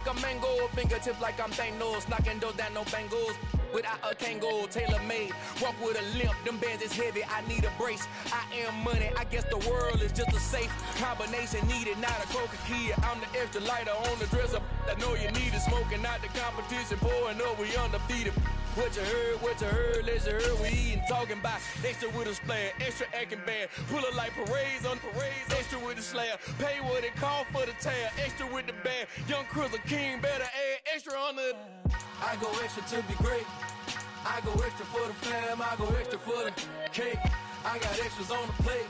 A mango, fingertips like I'm Thanos, knocking those down, no bangles. Without a Kango, tailor-made, walk with a limp, them bands is heavy, I need a brace. I am money, I guess the world is just a safe combination needed, not a coca key. I'm the extra lighter on the dresser, I know you need it, smoking out the competition, pouring up, we undefeated. What you heard, let's you heard, we eating, talking about extra with a splash, extra acting bad, pull it like parades on parades, extra with the slab, pay what it call for the tab, extra with the bag, young Chris a king, better add extra on the. I go extra to be great, I go extra for the fam, I go extra for the cake, I got extras on the plate,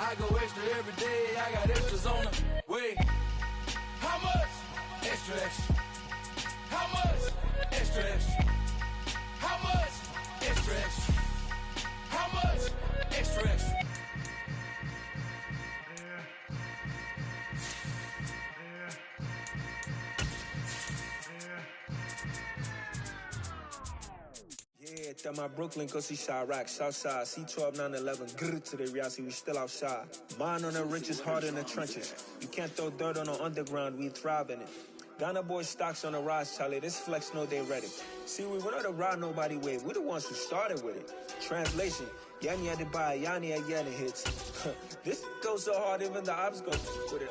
I go extra every day, I got extras on the way. How much? Extra, extra. How much? Extra, extra. How much? Extra, extra. How much? Extra, extra. Yeah, tell my Brooklyn, cause he shot rock, Southside, C12, 911, grrr to the Riasi, we still outside. Mine on the riches, hard in the trenches. You can't throw dirt on the underground, we thrive in it. Ghana boys stocks on the rise, Charlie, this flex know they ready. See, we were not the ride nobody wave, we the ones who started with it. Translation, Yanni had to buy, Yanni had Yanni hits. This goes so hard, even the ops go with it,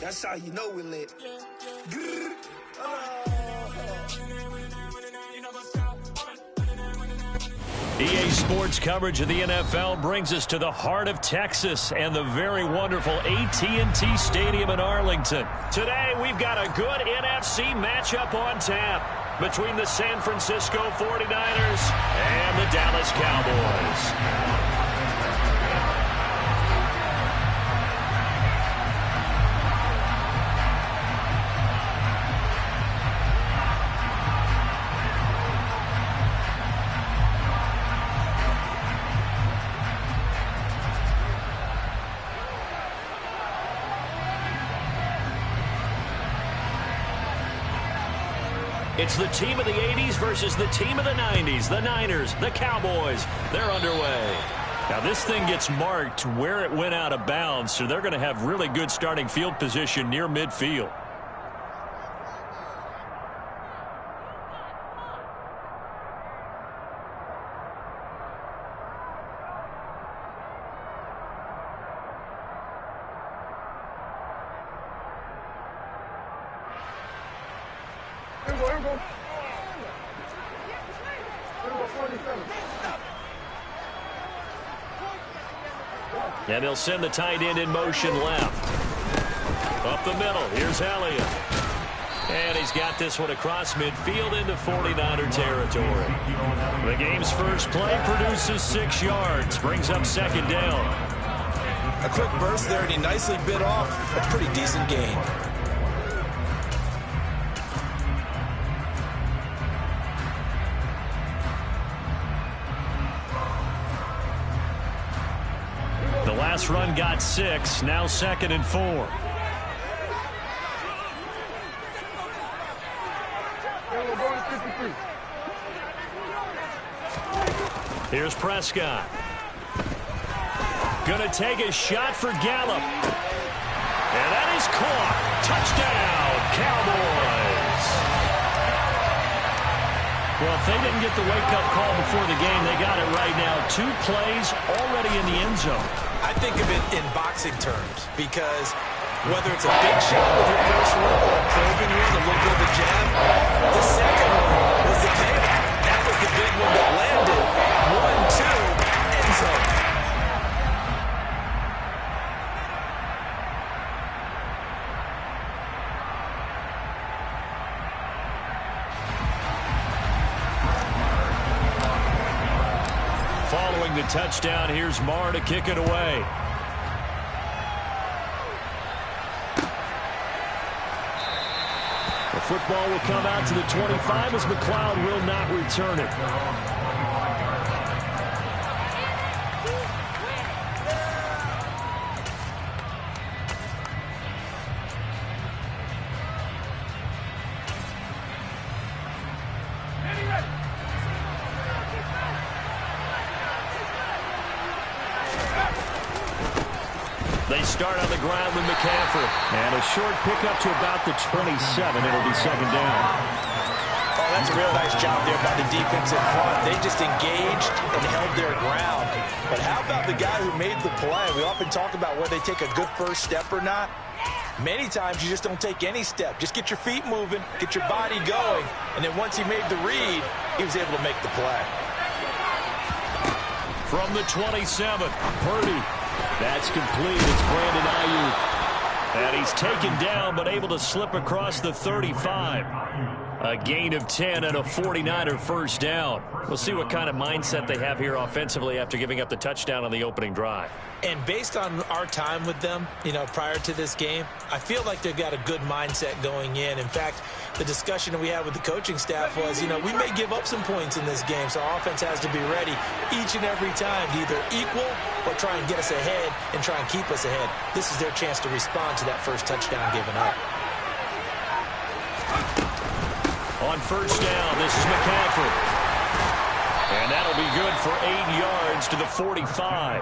That's how you know we lit. Grrr, EA Sports coverage of the NFL brings us to the heart of Texas and the very wonderful AT&T Stadium in Arlington. Today, we've got a good NFC matchup on tap between the San Francisco 49ers and the Dallas Cowboys. It's the team of the 80s versus the team of the 90s. The Niners, the Cowboys, they're underway. Now this thing gets marked where it went out of bounds, so they're going to have really good starting field position near midfield. And they'll send the tight end in motion left. Up the middle, here's Elliott. And he's got this one across midfield into 49er territory. The game's first play produces 6 yards, brings up second down. A quick burst there, and he nicely bit off a pretty decent gain. The last run got 6, now 2nd and 4. Here's Prescott. Gonna take a shot for Gallup. And that is caught. Touchdown, Cowboys. Well, if they didn't get the wake-up call before the game, they got it right now. 2 plays already in the end zone. I think of it in boxing terms because whether it's a big shot with your first one or a probing one, a little bit of a jab, the second one was the payback. That was the big one that landed. 1-2, end zone. Following the touchdown, here's Marr to kick it away. The football will come out to the 25 as McLeod will not return it. They start on the ground with McCaffrey. And a short pickup to about the 27. It'll be second down. Oh, that's a real nice job there by the defense in front. They just engaged and held their ground. But how about the guy who made the play? We often talk about whether they take a good first step or not. Many times you just don't take any step. Just get your feet moving, get your body going, and then once he made the read, he was able to make the play. From the 27, Purdy. That's complete. It's Brandon Ayuk. And he's taken down, but able to slip across the 35. A gain of 10 and a 49er first down. We'll see what kind of mindset they have here offensively after giving up the touchdown on the opening drive. And based on our time with them, prior to this game, I feel like they've got a good mindset going in. In fact, the discussion that we had with the coaching staff was, we may give up some points in this game, so our offense has to be ready each and every time to either equal or try and get us ahead and try and keep us ahead. This is their chance to respond to that first touchdown given up. On first down, this is McCaffrey. And that'll be good for 8 yards to the 45.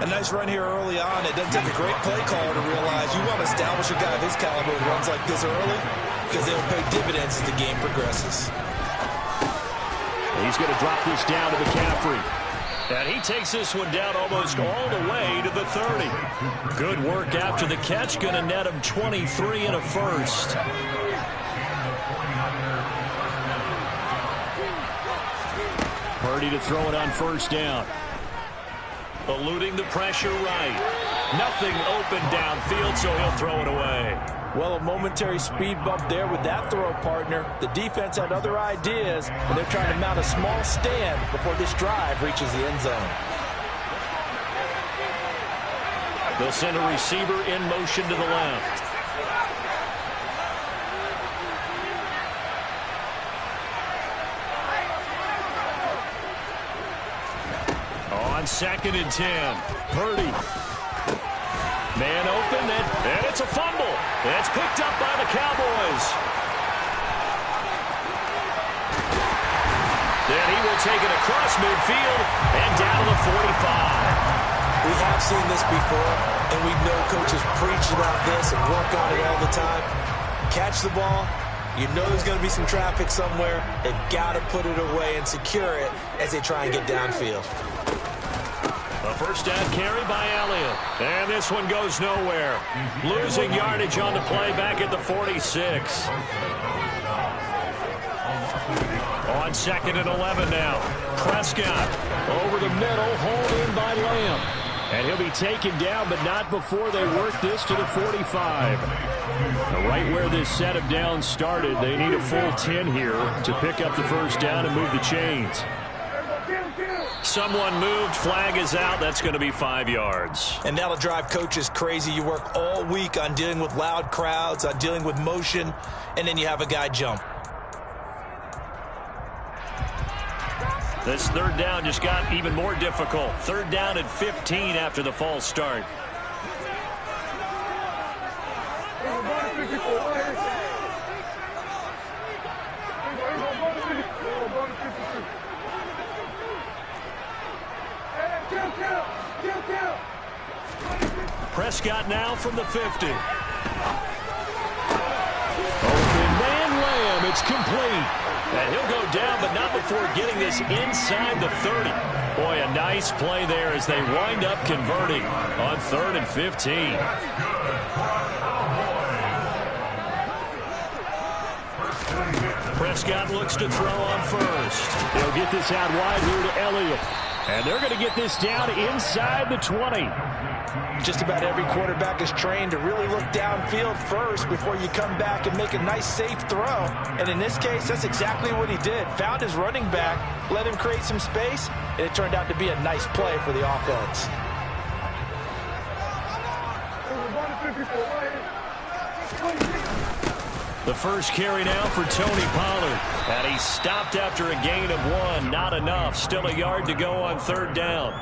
A nice run here early on. It doesn't take a great play caller to realize you want to establish a guy of his caliber who runs like this early because they'll pay dividends as the game progresses. He's going to drop this down to McCaffrey. And he takes this one down almost all the way to the 30. Good work after the catch. Going to net him 23 and a first. Purdy to throw it on first down. Eluding the pressure right. Nothing open downfield, so he'll throw it away. Well, a momentary speed bump there with that throw, partner. The defense had other ideas, and they're trying to mount a small stand before this drive reaches the end zone. They'll send a receiver in motion to the left. On 2nd and 10, Purdy. Man open, and it's a fumble. It's picked up by the Cowboys. Then he will take it across midfield and down to the 45. We have seen this before, and we know coaches preach about this and work on it all the time. Catch the ball. You know there's going to be some traffic somewhere. They've got to put it away and secure it as they try and get downfield. A first down carry by Elliott. And this one goes nowhere. Losing yardage on the play back at the 46. On 2nd and 11 now. Prescott over the middle, hauled in by Lamb. And he'll be taken down, but not before they work this to the 45. Right where this set of downs started, they need a full 10 here to pick up the first down and move the chains. Someone moved, flag is out. That's going to be 5 yards. And that'll drive coaches crazy. You work all week on dealing with loud crowds, on dealing with motion, and then you have a guy jump. This third down just got even more difficult. Third down at 15 after the false start. Prescott now from the 50. Open man Lamb, it's complete. And he'll go down, but not before getting this inside the 30. Boy, a nice play there as they wind up converting on 3rd and 15. Prescott looks to throw on first. They'll get this out wide here to Elliott. And they're going to get this down inside the 20. Just about every quarterback is trained to really look downfield first before you come back and make a nice, safe throw. And in this case, that's exactly what he did. Found his running back, let him create some space, and it turned out to be a nice play for the offense. The first carry now for Tony Pollard. And he stopped after a gain of 1. Not enough. Still a yard to go on 3rd down.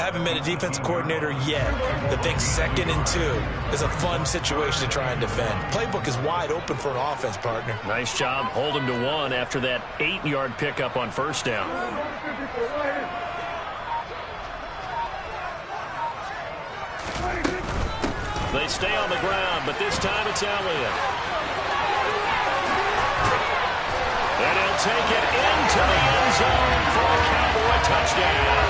Haven't been a defensive coordinator yet that thinks 2nd and 2 is a fun situation to try and defend. Playbook is wide open for an offense, partner. Nice job. Hold him to 1 after that 8-yard pickup on first down. They stay on the ground, but this time it's Elliott. And he'll take it into the end zone for a Cowboy touchdown.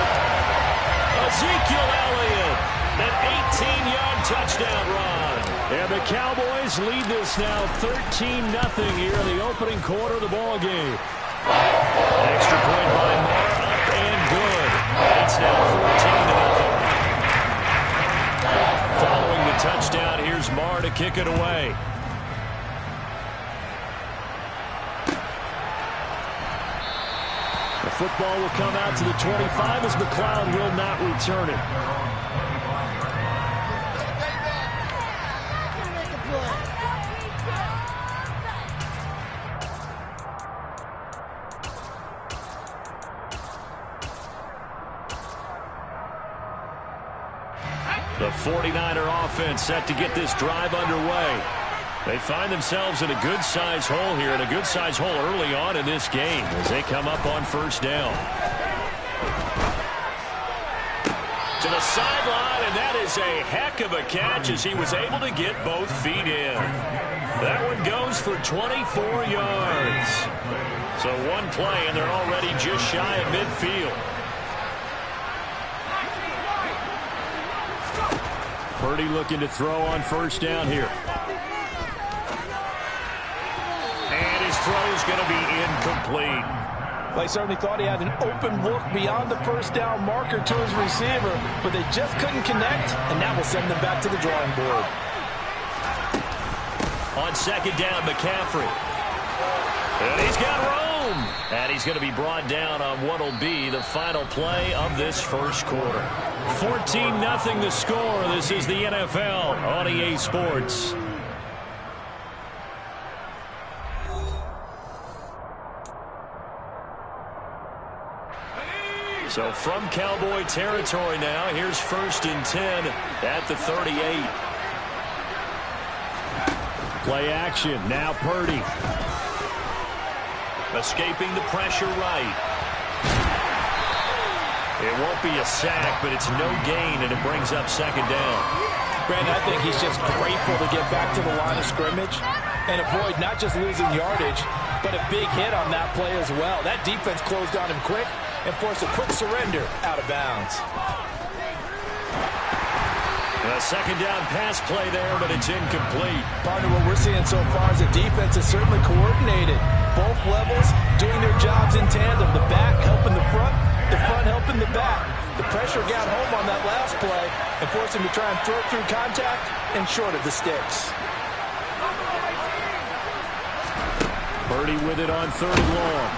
Ezekiel Elliott, an 18-yard touchdown run. And the Cowboys lead this now 13-0 here in the opening quarter of the ball game. Extra point by Moore, up and good. It's now 14-0. Following the touchdown, here's Moore to kick it away. The football will come out to the 25 as McLeod will not return it. The 49er offense set to get this drive underway. They find themselves in a good-sized hole here, and a good-sized hole early on in this game as they come up on first down. To the sideline, and that is a heck of a catch as he was able to get both feet in. That one goes for 24 yards. So one play, and they're already just shy of midfield. Purdy looking to throw on first down here. And his throw is going to be incomplete. They certainly thought he had an open look beyond the first down marker to his receiver, but they just couldn't connect, and that will send them back to the drawing board. On second down, McCaffrey. And he's got room. And he's going to be brought down on what will be the final play of this first quarter. 14-0 the score. This is the NFL on EA Sports. So from Cowboy territory now, here's 1st and 10 at the 38. Play action. Now Purdy. Escaping the pressure right. It won't be a sack, but it's no gain, and it brings up second down. Brandon, I think he's just grateful to get back to the line of scrimmage and avoid not just losing yardage, but a big hit on that play as well. That defense closed on him quick and forced a quick surrender out of bounds. A second down pass play there, but it's incomplete. Partner, what we're seeing so far is the defense is certainly coordinated. Both levels doing their jobs in tandem. The back helping the front helping the back. The pressure got home on that last play and forced him to try and throw it through contact and short of the sticks. Purdy with it on 3rd and long.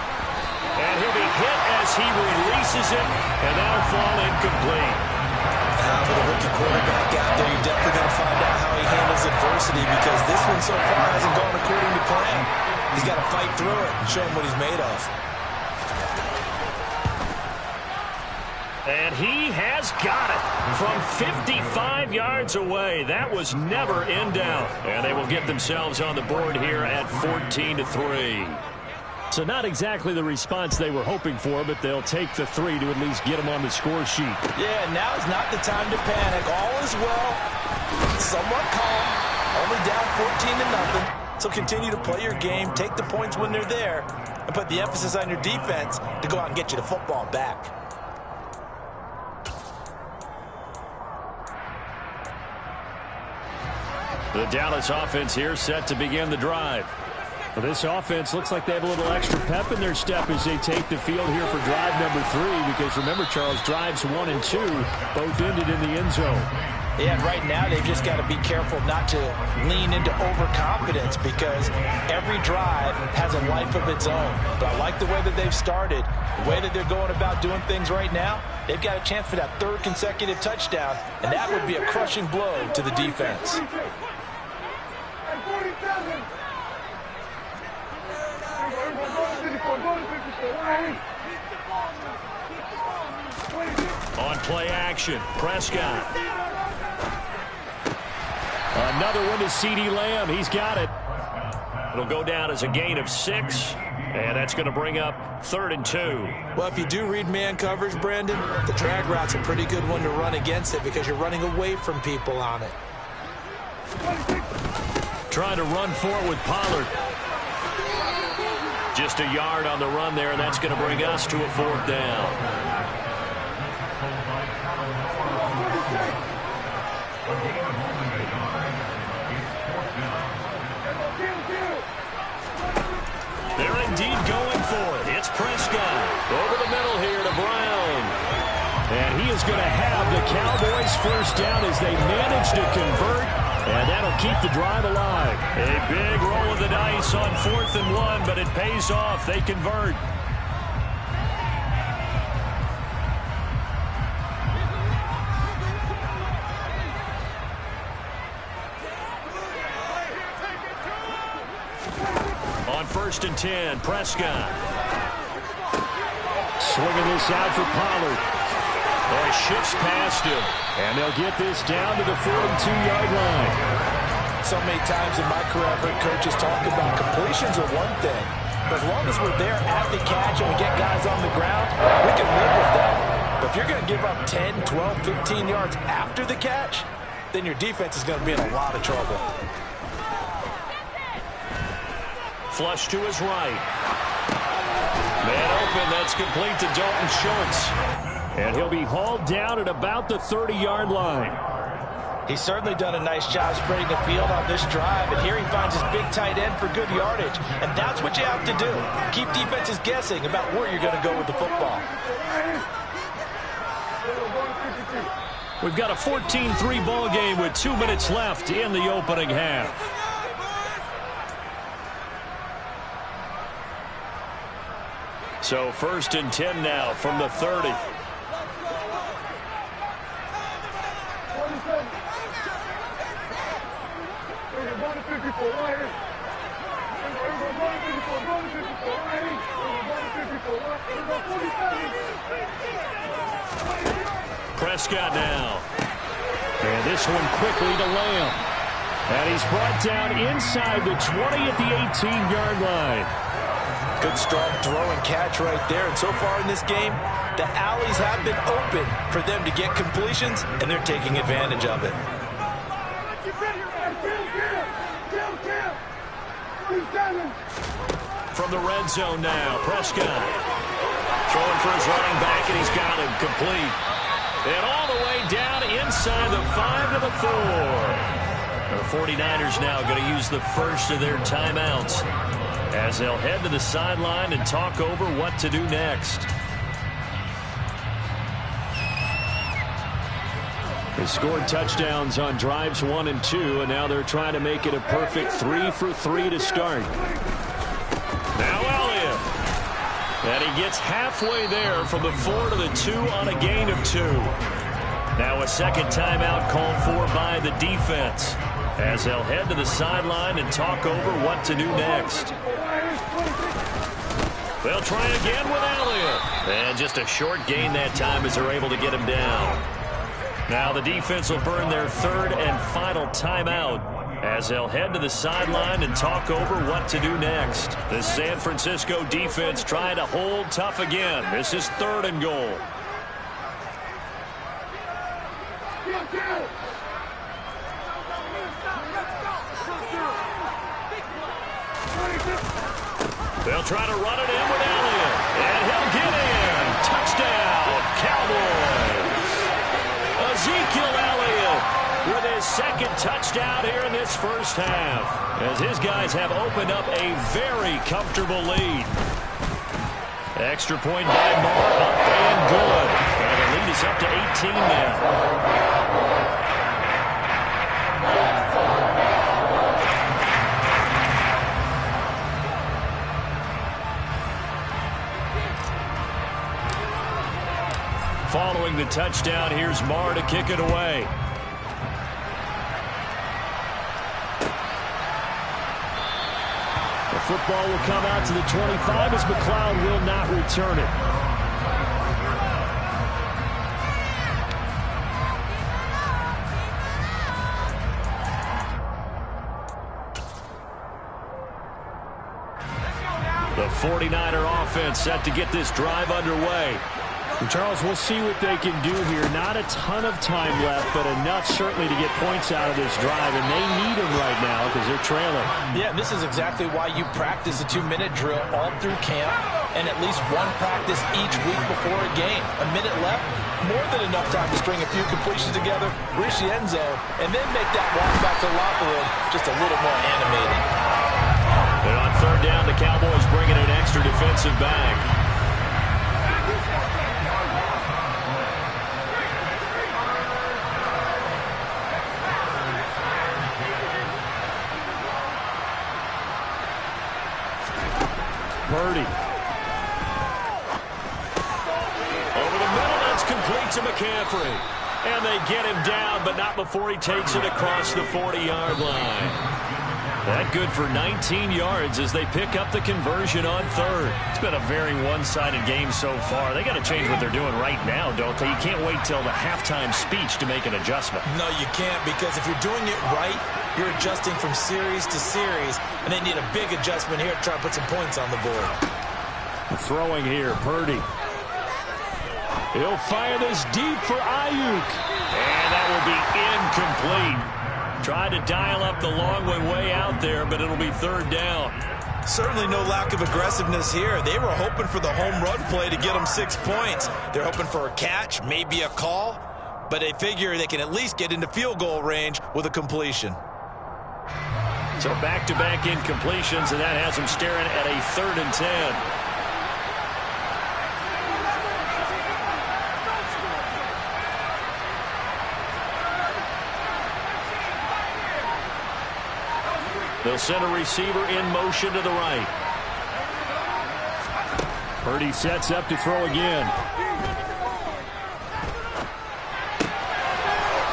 And he'll be hit as he releases it, and that'll fall incomplete. With a rookie quarterback out there, you're definitely going to find out how he handles adversity, because this one so far hasn't gone according to plan. He's got to fight through it and show him what he's made of. And he has got it from 55 yards away. That was never in doubt. And they will get themselves on the board here at 14-3. So not exactly the response they were hoping for, but they'll take the 3 to at least get them on the score sheet. Yeah, now is not the time to panic. All is well. Somewhat calm. Only down 14-0. So continue to play your game, take the points when they're there, and put the emphasis on your defense to go out and get you the football back. The Dallas offense here set to begin the drive. Well, this offense looks like they have a little extra pep in their step as they take the field here for drive number 3, because remember, Charles, drives 1 and 2 both ended in the end zone. Yeah, and right now they've just got to be careful not to lean into overconfidence, because every drive has a life of its own. But I like the way that they've started, the way that they're going about doing things right now. They've got a chance for that 3rd consecutive touchdown, and that would be a crushing blow to the defense. On play action, Prescott. Another one to CeeDee Lamb. He's got it. It'll go down as a gain of 6, and that's going to bring up 3rd and 2. Well, if you do read man coverage, Brandon, the drag route's a pretty good one to run against it, because you're running away from people on it. Trying to run for it with Pollard. Just a yard on the run there, and that's going to bring us to a 4th down. They're indeed going for it. It's Prescott. Over the middle here to Brown. And he is going to have the Cowboys first down as they manage to convert. And that'll keep the drive alive. A big roll of the dice on 4th and 1, but it pays off. They convert. On 1st and 10, Prescott. Swinging this out for Pollard. Boy, shifts past him. And they'll get this down to the 42-yard line. So many times in my career, I've heard coaches talk about completions are one thing. But as long as we're there at the catch and we get guys on the ground, we can live with that. But if you're going to give up 10, 12, 15 yards after the catch, then your defense is going to be in a lot of trouble. Flush to his right. Man open, that's complete to Dalton Schultz. And he'll be hauled down at about the 30-yard line. He's certainly done a nice job spreading the field on this drive, and here he finds his big tight end for good yardage. And that's what you have to do. Keep defenses guessing about where you're going to go with the football. We've got a 14-3 ball game with 2 minutes left in the opening half. So 1st and 10 now from the 30. Prescott now. And this one quickly to Lamb. And he's brought down inside the 20 at the 18-yard line. Good strong throw and catch right there. And so far in this game, the alleys have been open for them to get completions, and they're taking advantage of it. From the red zone now, Prescott. Throwing for his running back, and he's got him complete. And all the way down inside the 5 to the 4. The 49ers now going to use the first of their timeouts as they'll head to the sideline and talk over what to do next. They scored touchdowns on drives 1 and 2, and now they're trying to make it a perfect 3 for 3 to start. Now Elliott. And he gets halfway there from the 4 to the 2 on a gain of 2. Now a second timeout called for by the defense as they'll head to the sideline and talk over what to do next. They'll try again with Elliott. And just a short gain that time as they're able to get him down. Now the defense will burn their 3rd and final timeout as they'll head to the sideline and talk over what to do next. The San Francisco defense trying to hold tough again. This is 3rd and goal. They'll try to run it in with Elliott. And he'll get in. Touchdown, Cowboys. Ezekiel Elliott with his 2nd touchdown here in this first half, as his guys have opened up a very comfortable lead. Extra point by Moore, up and good. And the lead is up to 18 now. Following the touchdown, here's Marr to kick it away. The football will come out to the 25 as McLeod will not return it. The 49er offense set to get this drive underway. Charles, we'll see what they can do here. Not a ton of time left, but enough certainly to get points out of this drive, and they need them right now because they're trailing. Yeah, this is exactly why you practice a 2-minute drill all through camp and at least one practice each week before a game. A minute left, more than enough time to string a few completions together, reach the end zone, and then make that walk back to the locker room just a little more animated. And on third down, the Cowboys bringing an extra defensive back. Purdy. Over the middle, that's complete to McCaffrey. And they get him down, but not before he takes it across the 40-yard line. That good for 19 yards as they pick up the conversion on third. It's been a very one-sided game so far. They got to change what they're doing right now, don't they? You can't wait till the halftime speech to make an adjustment. No, you can't, because if you're doing it right, you're adjusting from series to series, and they need a big adjustment here to try to put some points on the board. Throwing here, Purdy. He'll fire this deep for Ayuk. And that will be incomplete. Tried to dial up the long one way out there, but it'll be third down. Certainly no lack of aggressiveness here. They were hoping for the home run play to get them 6 points. They're hoping for a catch, maybe a call, but they figure they can at least get into field goal range with a completion. So back-to-back incompletions, and that has them staring at a 3rd and 10. They'll send a receiver in motion to the right. Purdy sets up to throw again.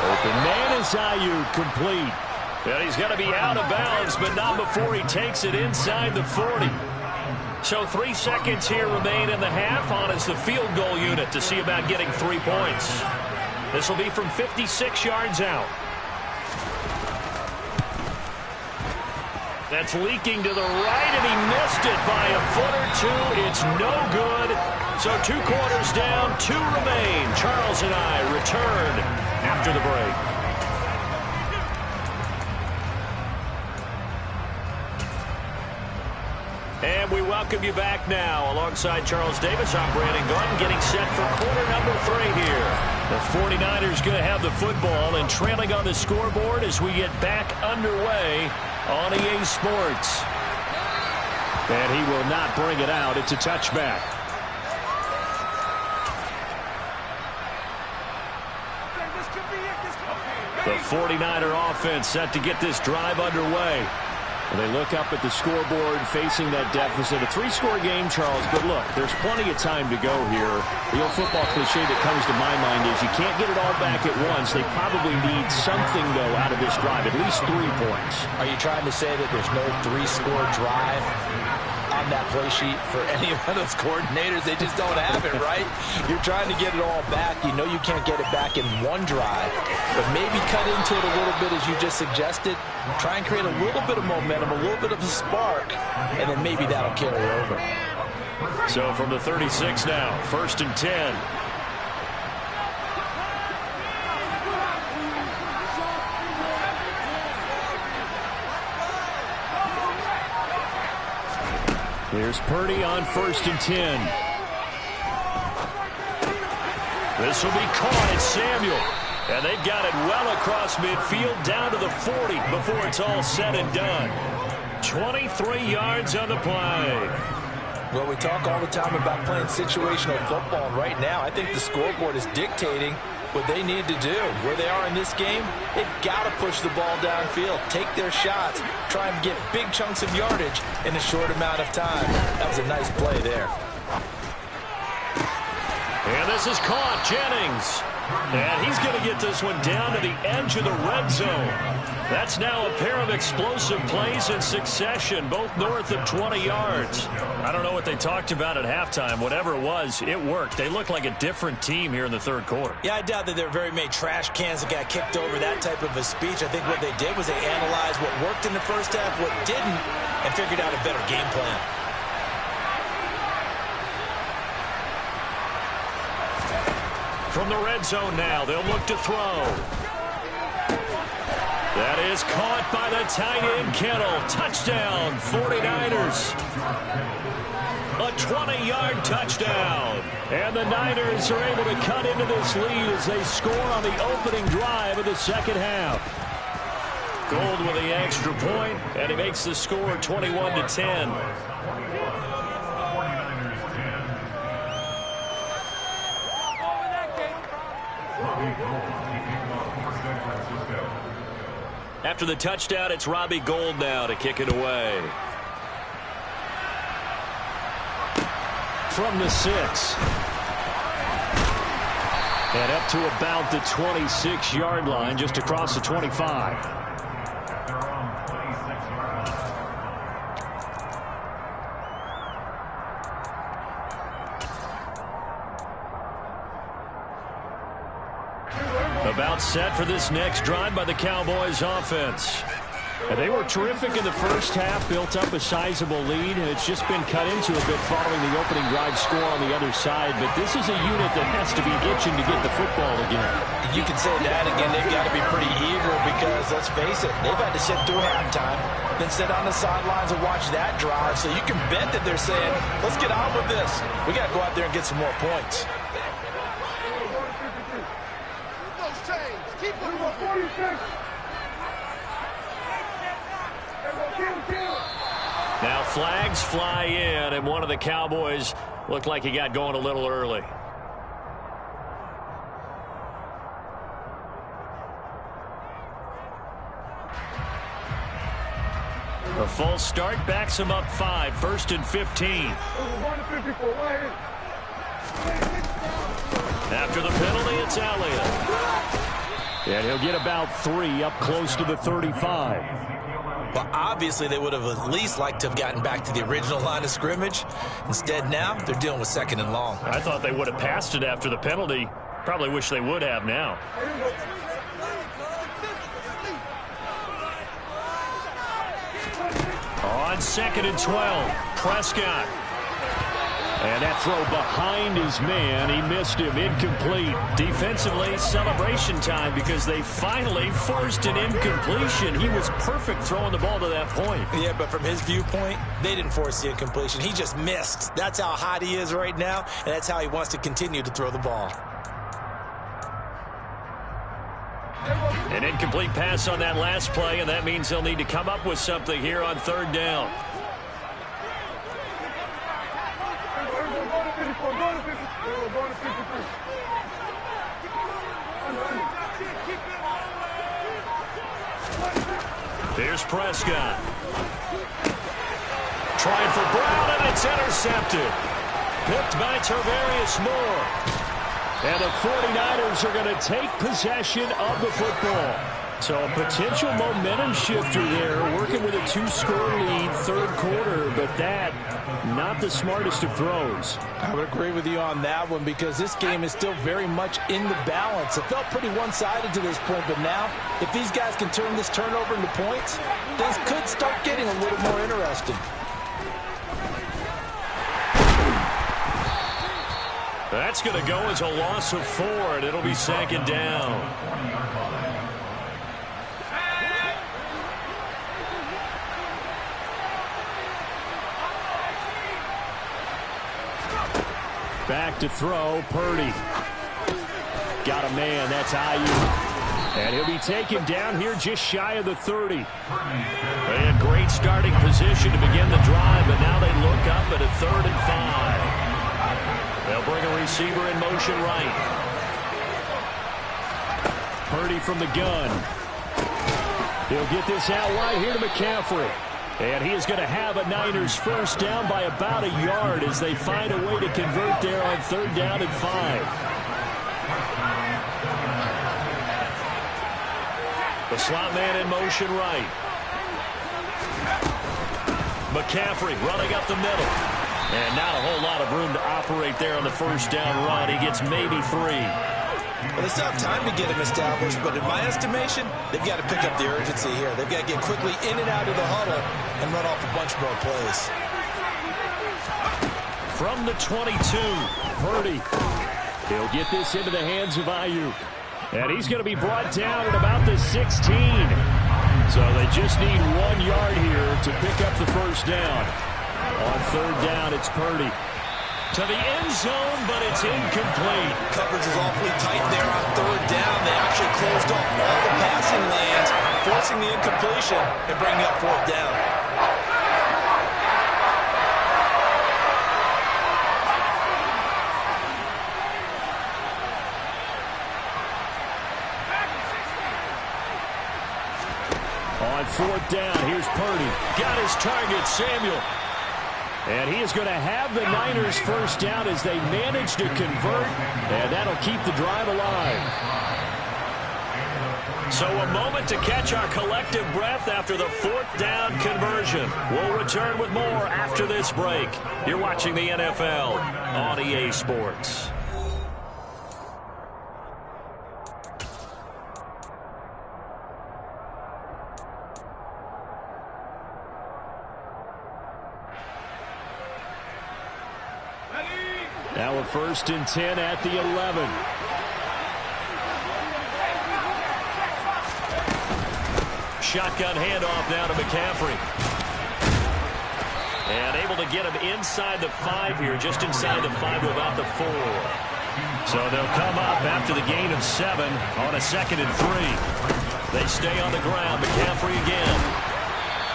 Open man is Ayuk, complete. And he's going to be out of bounds, but not before he takes it inside the 40. So 3 seconds here remain in the half. On is the field goal unit to see about getting 3 points. This will be from 56 yards out. That's leaking to the right, and he missed it by a foot or two. It's no good. So 2 quarters down, 2 remain. Charles and I return after the break. And we welcome you back now. Alongside Charles Davis, I'm Brandon Gordon, getting set for quarter number 3 here. The 49ers going to have the football and trailing on the scoreboard as we get back underway on EA Sports. And he will not bring it out. It's a touchback. The 49er offense set to get this drive underway. They look up at the scoreboard facing that deficit. A 3-score game, Charles, but look, there's plenty of time to go here. The old football cliche that comes to my mind is you can't get it all back at once. They probably need something, though, out of this drive, at least 3 points. Are you trying to say that there's no 3-score drive on that play sheet for any of those coordinators? They just don't have it, right? You're trying to get it all back. You know you can't get it back in one drive, but maybe cut into it a little bit as you just suggested. Try and create a little bit of momentum, a little bit of a spark, and then maybe that'll carry over. So from the 36 now, 1st and 10. Here's Purdy on 1st and 10. This will be caught. It's Samuel. And they've got it well across midfield down to the 40 before it's all said and done. 23 yards on the play. Well, we talk all the time about playing situational football. Right now, I think the scoreboard is dictating what they need to do. Where they are in this game, they've got to push the ball downfield, take their shots, try and get big chunks of yardage in a short amount of time. That was a nice play there. And this is caught. Jennings. And he's going to get this one down to the edge of the red zone. That's now a pair of explosive plays in succession, both north of 20 yards. I don't know what they talked about at halftime. Whatever it was, it worked. They look like a different team here in the 3rd quarter. Yeah, I doubt that there are very many trash cans that got kicked over that type of a speech. I think what they did was they analyzed what worked in the first half, what didn't, and figured out a better game plan. From the red zone now, they'll look to throw. That is caught by the tight end, Kittle. Touchdown, 49ers. A 20-yard touchdown. And the Niners are able to cut into this lead as they score on the opening drive of the second half. Gold with the extra point, and he makes the score 21-10. After the touchdown, it's Robbie Gould now to kick it away. From the 6. And up to about the 26-yard line, just across the 25. About set for this next drive by the Cowboys offense. And they were terrific in the first half, built up a sizable lead, and it's just been cut into a bit following the opening drive score on the other side. But this is a unit that has to be itching to get the football again. You can say that again. They've got to be pretty eager because, let's face it, they've had to sit through halftime, then sit on the sidelines and watch that drive. So you can bet that they're saying, let's get on with this. We got to go out there and get some more points. Now flags fly in, and one of the Cowboys looked like he got going a little early. A false start backs him up 5, 1st and 15. After the penalty, it's Elliott. And he'll get about 3 up close to the 35. Well, obviously, they would have at least liked to have gotten back to the original line of scrimmage. Instead, now, they're dealing with 2nd and long. I thought they would have passed it after the penalty. Probably wish they would have now. On 2nd and 12, Prescott. And that throw behind his man, he missed him, incomplete. Defensively, celebration time because they finally forced an incompletion. He was perfect throwing the ball to that point. Yeah, but from his viewpoint, they didn't force the incompletion. He just missed. That's how hot he is right now, and that's how he wants to continue to throw the ball. An incomplete pass on that last play, and that means they'll need to come up with something here on 3rd down. Here's Prescott. Trying for Brown, and it's intercepted. Picked by Tarvarius Moore. And the 49ers are going to take possession of the football. So a potential momentum shifter there, working with a 2-score lead, 3rd quarter, but that, not the smartest of throws. I would agree with you on that one because this game is still very much in the balance. It felt pretty one-sided to this point, but now, if these guys can turn this turnover into points, things could start getting a little more interesting. That's going to go as a loss of 4, and it'll be 2nd down. Back to throw, Purdy. Got a man, that's Ayuk. And he'll be taken down here just shy of the 30. They had great starting position to begin the drive, but now they look up at a 3rd and 5. They'll bring a receiver in motion right. Purdy from the gun. He'll get this out wide here to McCaffrey. And he is going to have a Niners 1st down by about a yard as they find a way to convert there on 3rd down and 5. The slot man in motion right. McCaffrey running up the middle. And not a whole lot of room to operate there on the 1st down run. He gets maybe 3. Well, they still have time to get him established, but in my estimation, they've got to pick up the urgency here. They've got to get quickly in and out of the huddle and run off a bunch more plays. From the 22, Purdy. He'll get this into the hands of Ayuk. And he's going to be brought down at about the 16. So they just need 1 yard here to pick up the first down. On third down, it's Purdy. To the end zone, but it's incomplete. Coverage is awfully tight there on third down. They actually closed off all the passing lanes, forcing the incompletion and bringing up fourth down. On fourth down, here's Purdy. Got his target, Samuel. And he is going to have the Niners first down as they manage to convert, and that'll keep the drive alive. So a moment to catch our collective breath after the fourth down conversion. We'll return with more after this break. You're watching the NFL on EA Sports. Now a 1st and 10 at the 11. Shotgun handoff now to McCaffrey. And able to get him inside the 5 here, just inside the 5 to about the 4. So they'll come up after the gain of 7 on a 2nd and 3. They stay on the ground. McCaffrey again.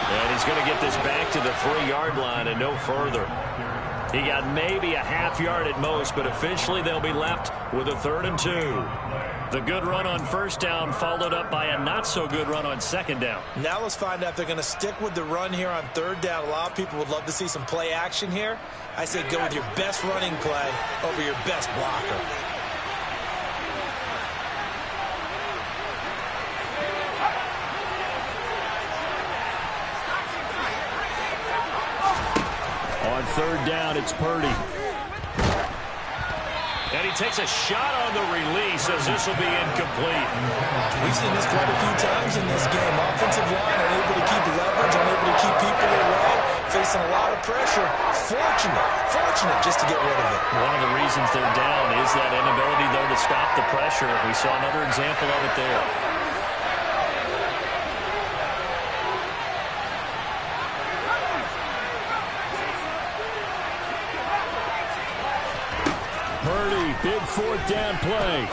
And he's going to get this back to the 3-yard line and no further. He got maybe a half yard at most, but officially they'll be left with a 3rd and 2. The good run on first down followed up by a not-so-good run on second down. Now let's find out if they're going to stick with the run here on third down. A lot of people would love to see some play action here. I say go with your best running play over your best blocker. On third down, it's Purdy. And he takes a shot on the release as this will be incomplete. We've seen this quite a few times in this game. Offensive line unable to keep leverage, unable to keep people away, facing a lot of pressure. Fortunate just to get rid of it. One of the reasons they're down is that inability, though, to stop the pressure. We saw another example of it there. Purdy, big fourth down play.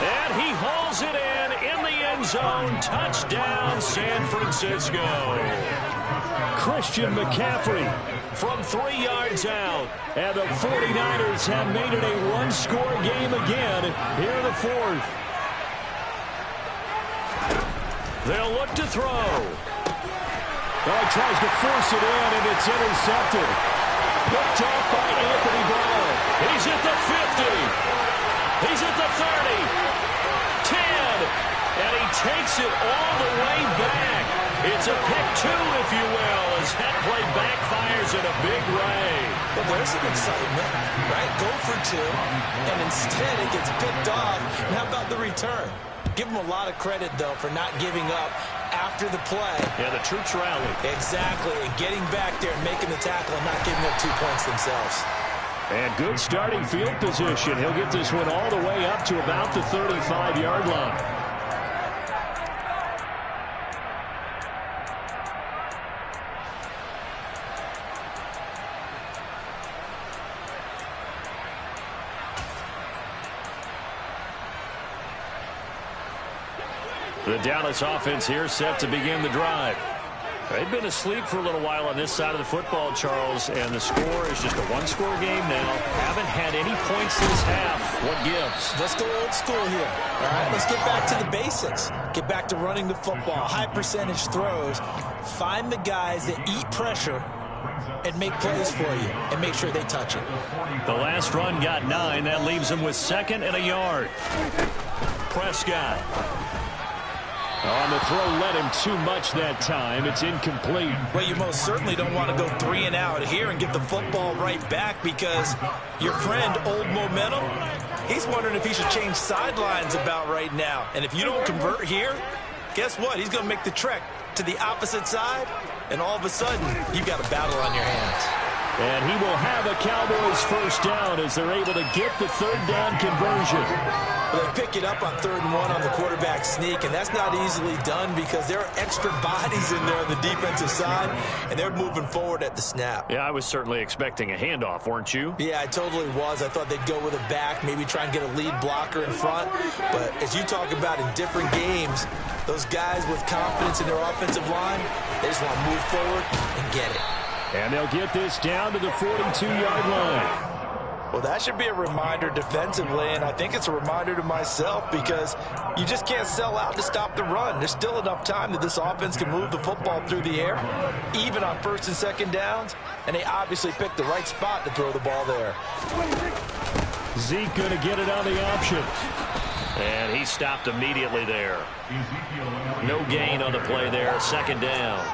And he hauls it in the end zone. Touchdown, San Francisco. Christian McCaffrey from 3 yards out. And the 49ers have made it a one-score game again here in the 4th. They'll look to throw. Oh, he tries to force it in, and it's intercepted. Picked off by Anthony Brown. He's at the 50. He's at the 30. 10. And he takes it all the way back. It's a pick 2, if you will, as that play backfires in a big way. Well, there's some excitement, right? Go for 2, and instead it gets picked off. And how about the return? Give him a lot of credit, though, for not giving up after the play. Yeah, the troops rallied. Exactly, and getting back there and making the tackle and not giving up 2 points themselves. And good starting field position. He'll get this one all the way up to about the 35-yard line. The Dallas offense here set to begin the drive. They've been asleep for a little while on this side of the football, Charles, and the score is just a one-score game now. Haven't had any points this half. What gives? Let's go old school here. All right, let's get back to the basics. Get back to running the football, high percentage throws. Find the guys that eat pressure and make plays for you and make sure they touch it. The last run got 9. That leaves them with 2nd and a yard. Prescott. On the throw, led him too much that time. It's incomplete. Well, you most certainly don't want to go 3 and out here and get the football right back because your friend, Old Momentum, he's wondering if he should change sidelines about right now. And if you don't convert here, guess what? He's going to make the trek to the opposite side, and all of a sudden, you've got a battle on your hands. And he will have a Cowboys first down as they're able to get the third down conversion. Well, they pick it up on 3rd and 1 on the quarterback sneak, and that's not easily done because there are extra bodies in there on the defensive side, and they're moving forward at the snap. Yeah, I was certainly expecting a handoff, weren't you? Yeah, I totally was. I thought they'd go with a back, maybe try and get a lead blocker in front. But as you talk about in different games, those guys with confidence in their offensive line, they just want to move forward and get it. And they'll get this down to the 42-yard line. Well, that should be a reminder defensively, and I think it's a reminder to myself because you just can't sell out to stop the run. There's still enough time that this offense can move the football through the air, even on 1st and 2nd downs, and they obviously picked the right spot to throw the ball there. Zeke going to get it on the option. And he stopped immediately there. No gain on the play there, 2nd down.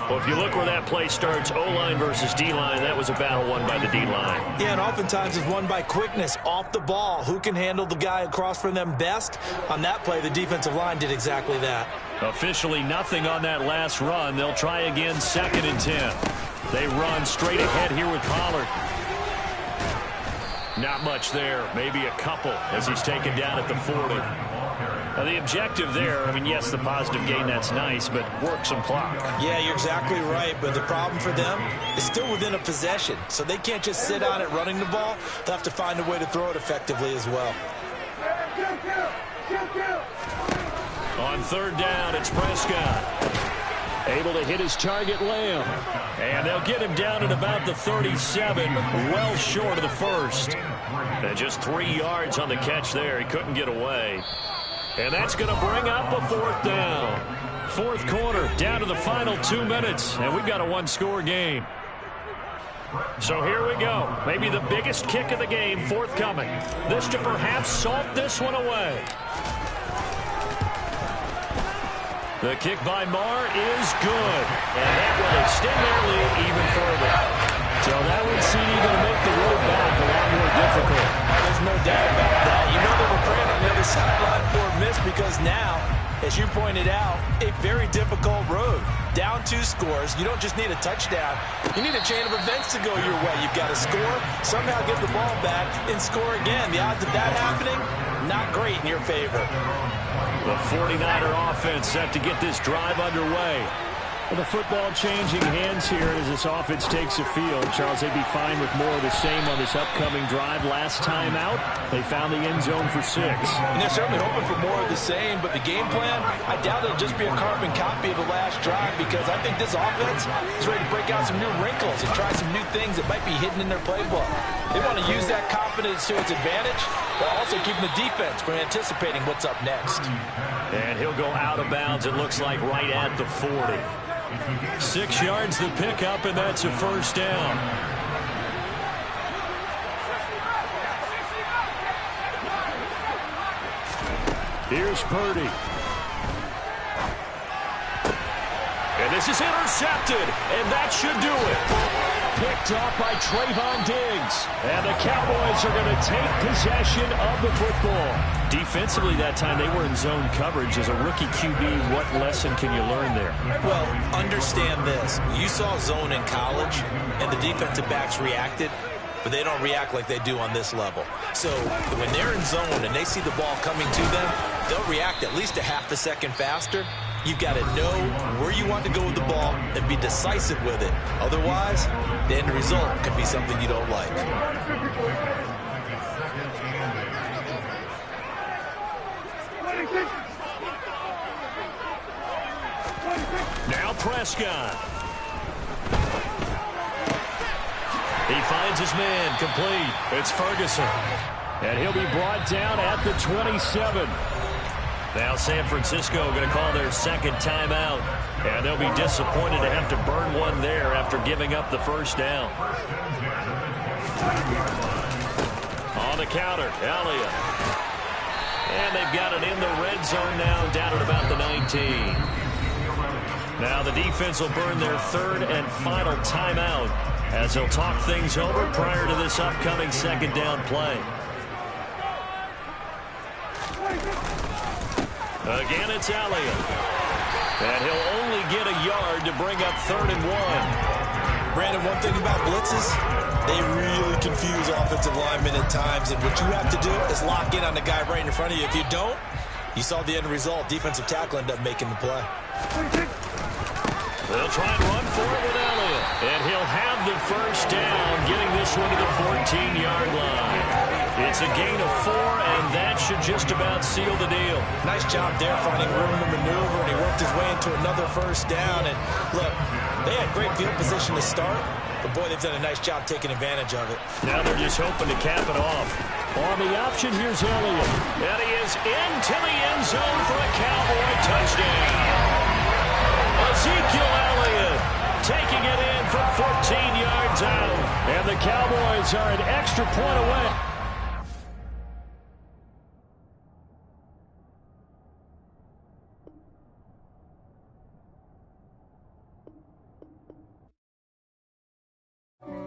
Well, if you look where that play starts, O-line versus D-line, that was a battle won by the D-line. Yeah, and oftentimes it's won by quickness, off the ball. Who can handle the guy across from them best? On that play, the defensive line did exactly that. Officially nothing on that last run. They'll try again, 2nd and 10. They run straight ahead here with Pollard. Not much there, maybe a couple as he's taken down at the 40. Now the objective there, I mean, yes, the positive gain, that's nice, but work some clock. Yeah, you're exactly right, but the problem for them is still within a possession, so they can't just sit on it running the ball. They'll have to find a way to throw it effectively as well. On 3rd down, it's Prescott. Able to hit his target, Lamb. And they'll get him down at about the 37, well short of the 1st. And just 3 yards on the catch there. He couldn't get away. And that's going to bring up a 4th down. 4th quarter, down to the final 2 minutes. And we've got a 1-score game. So here we go. Maybe the biggest kick of the game forthcoming. This to perhaps salt this one away. The kick by Marr is good. And that will extend their lead even further. So that would seem going to make the road back a lot more difficult. There's no doubt about that. You know they were praying on the other sideline for a miss because now, as you pointed out, a very difficult road. Down 2 scores. You don't just need a touchdown. You need a chain of events to go your way. You've got to score, somehow get the ball back, and score again. The odds of that happening, not great in your favor. The 49er offense set to get this drive underway. Well, the football changing hands here as this offense takes the field. Charles, they'd be fine with more of the same on this upcoming drive. Last time out, they found the end zone for 6. And they're certainly hoping for more of the same, but the game plan, I doubt it'll just be a carbon copy of the last drive because I think this offense is ready to break out some new wrinkles and try some new things that might be hidden in their playbook. They want to use that confidence to its advantage, but also keeping the defense from anticipating what's up next. And he'll go out of bounds, it looks like, right at the 40. 6 yards the pickup, and that's a 1st down. Here's Purdy. And this is intercepted, and that should do it. Picked off by Trayvon Diggs. And the Cowboys are going to take possession of the football. Defensively that time, they were in zone coverage. As a rookie QB, what lesson can you learn there? Well, understand this. You saw zone in college, and the defensive backs reacted, but they don't react like they do on this level. So when they're in zone and they see the ball coming to them, they'll react at least a half a second faster. You've got to know where you want to go with the ball and be decisive with it. Otherwise, the end result could be something you don't like. Now Prescott. He finds his man, complete. It's Ferguson. And he'll be brought down at the 27. Now San Francisco going to call their 2nd timeout. And they'll be disappointed to have to burn one there after giving up the 1st down. On the counter, Elliott. And they've got it in the red zone now, down at about the 19. Now the defense will burn their 3rd and final timeout as they'll talk things over prior to this upcoming 2nd down play. Again, it's Elliott. And he'll only get a yard to bring up 3rd and 1. Brandon, learned one thing about blitzes. They really confuse offensive linemen at times, and what you have to do is lock in on the guy right in front of you. If you don't, you saw the end result. Defensive tackle ended up making the play. They'll try and run for it with Elliott. And he'll have the first down, getting this one to the 14-yard line. It's a gain of 4, and that should just about seal the deal. Nice job there finding room to maneuver, and he worked his way into another first down. And look, they had great field position to start, but boy, they've done a nice job taking advantage of it. Now they're just hoping to cap it off. On the option, here's Elliott. And he is into the end zone for a Cowboy touchdown. Ezekiel Elliott taking it in from 14 yards out. And the Cowboys are an extra point away.